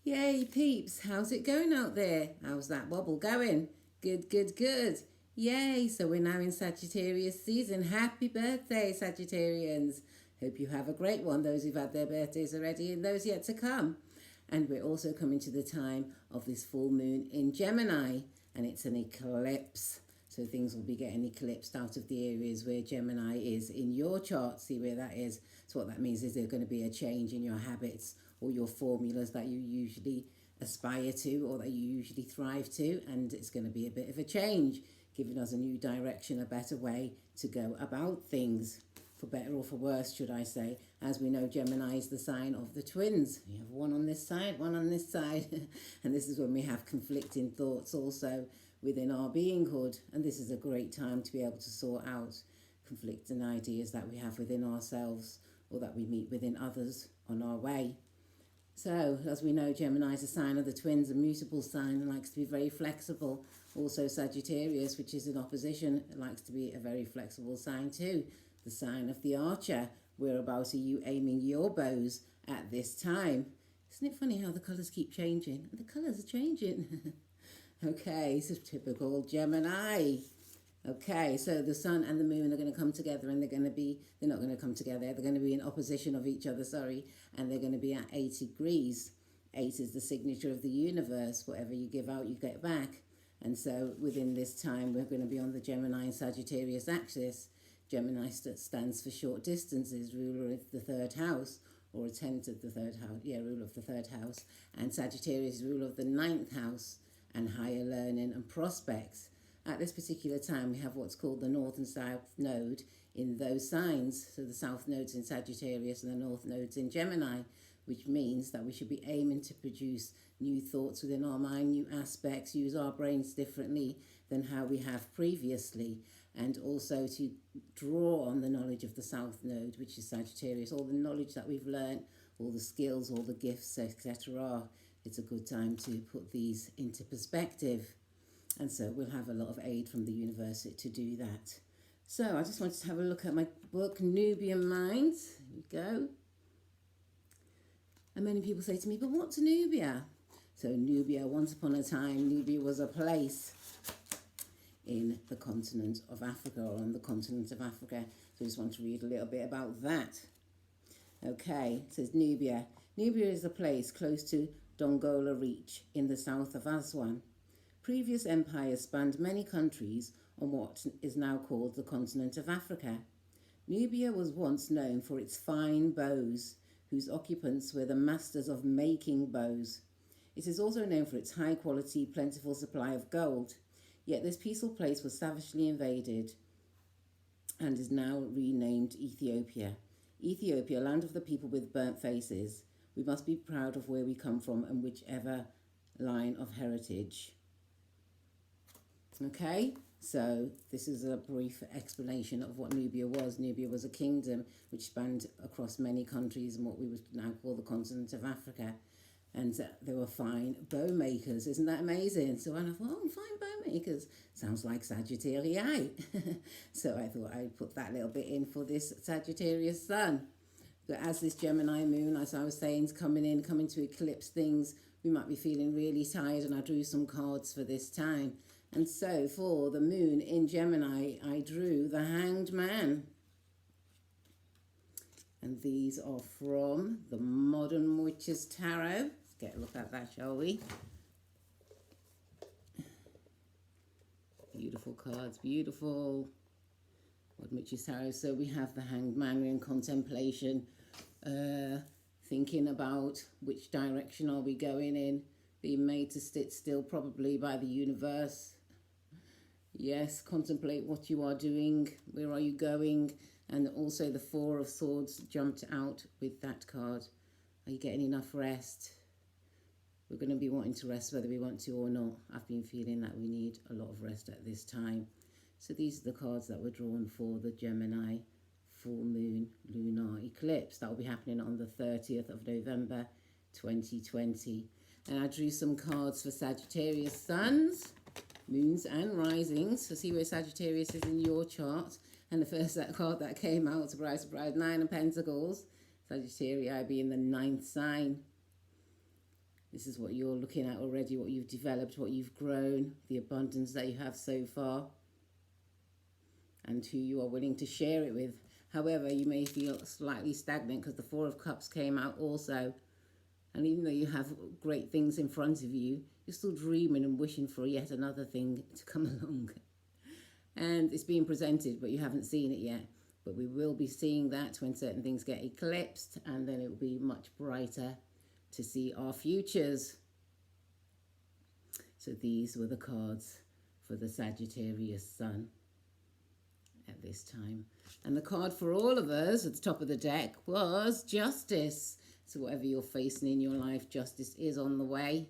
Yay, peeps. How's it going out there? How's that wobble going? Good, good, good. Yay, so we're now in Sagittarius season. Happy birthday, Sagittarians. Hope you have a great one, those who've had their birthdays already and those yet to come. And we're also coming to the time of this full moon in Gemini, and it's an eclipse. So things will be getting eclipsed out of the areas where Gemini is in your chart. See where that is. So what that means is there's going to be a change in your habits or your formulas that you usually aspire to or that you usually thrive to. And it's going to be a bit of a change, giving us a new direction, a better way to go about things. For better or for worse, should I say. As we know, Gemini is the sign of the twins. You have one on this side, one on this side. And this is when we have conflicting thoughts also within our beinghood. And this is a great time to be able to sort out conflicting ideas that we have within ourselves or that we meet within others on our way. So, as we know, Gemini is a sign of the twins, a mutable sign, and likes to be very flexible. Also, Sagittarius, which is in opposition, likes to be a very flexible sign too. The sign of the archer. Whereabouts are you aiming your bows at this time? Isn't it funny how the colours keep changing? The colours are changing. Okay, so typical Gemini. Okay, so the sun and the moon are going to come together and they're not going to come together, they're going to be in opposition of each other, and they're going to be at 8 degrees. 8 is the signature of the universe. Whatever you give out, you get back. And so within this time, we're going to be on the Gemini and Sagittarius axis. Gemini stands for short distances, ruler of the third house, or a tenth of the third house, ruler of the third house. And Sagittarius is ruler of the ninth house and higher learning and prospects. At this particular time, we have what's called the North and South Node in those signs. So the South Node's in Sagittarius and the North Node's in Gemini, which means that we should be aiming to produce new thoughts within our mind, new aspects, use our brains differently than how we have previously, and also to draw on the knowledge of the South Node, which is Sagittarius, all the knowledge that we've learned, all the skills, all the gifts, etc. It's a good time to put these into perspective. And so we'll have a lot of aid from the universe to do that. So I just wanted to have a look at my book, Nubian Minds. Here we go. And many people say to me, but what's Nubia? So Nubia, once upon a time, Nubia was a place in the continent of Africa, or on the continent of Africa. So I just want to read a little bit about that. Okay, it says Nubia. Nubia is a place close to Dongola Reach in the south of Aswan. Previous empires spanned many countries on what is now called the continent of Africa. Nubia was once known for its fine bows, whose occupants were the masters of making bows. It is also known for its high-quality, plentiful supply of gold. Yet this peaceful place was savagely invaded and is now renamed Ethiopia. Ethiopia, land of the people with burnt faces. We must be proud of where we come from and whichever line of heritage. Okay, so this is a brief explanation of what Nubia was. Nubia was a kingdom which spanned across many countries in what we would now call the continent of Africa. And they were fine bow makers. Isn't that amazing? So when I thought, oh, fine bow makers. Sounds like Sagittarius. So I thought I'd put that little bit in for this Sagittarius sun. But as this Gemini moon, as I was saying, is coming to eclipse things, we might be feeling really tired, and I drew some cards for this time. And so for the moon in Gemini, I drew the Hanged Man. And these are from the Modern Witches Tarot. Let's get a look at that, shall we? Beautiful cards, beautiful. Modern Witches Tarot. So we have the Hanged Man. We're in contemplation, thinking about which direction are we going in, being made to sit still probably by the universe. Yes, contemplate what you are doing, where are you going, and also the Four of Swords jumped out with that card. Are you getting enough rest? We're going to be wanting to rest whether we want to or not. I've been feeling that we need a lot of rest at this time. So these are the cards that were drawn for the Gemini full moon lunar eclipse. That will be happening on the 30th of November 2020. And I drew some cards for Sagittarius suns, moons and risings. So see where Sagittarius is in your chart. And the first card that came out, surprise, surprise, 9 of Pentacles. Sagittarius being the 9th sign. This is what you're looking at already, what you've developed, what you've grown, the abundance that you have so far, and who you are willing to share it with. However, you may feel slightly stagnant because the Four of Cups came out also. And even though you have great things in front of you, you're still dreaming and wishing for yet another thing to come along. And it's being presented, but you haven't seen it yet. But we will be seeing that when certain things get eclipsed, and then it will be much brighter to see our futures. So these were the cards for the Sagittarius sun at this time. And the card for all of us at the top of the deck was Justice. So whatever you're facing in your life, justice is on the way.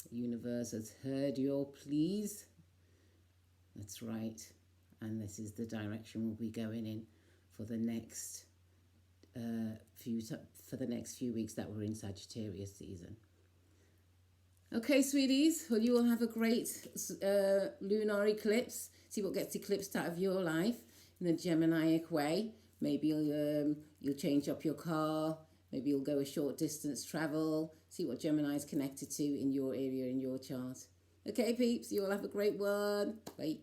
The universe has heard your pleas. That's right. And this is the direction we'll be going in for the next few weeks that we're in Sagittarius season. Okay, sweeties. Well, you will have a great lunar eclipse. See what gets eclipsed out of your life in a Gemini-ic way. Maybe you'll change up your car. Maybe you'll go a short distance travel. See what Gemini is connected to in your area, in your chart. Okay, peeps. You all have a great one. Bye.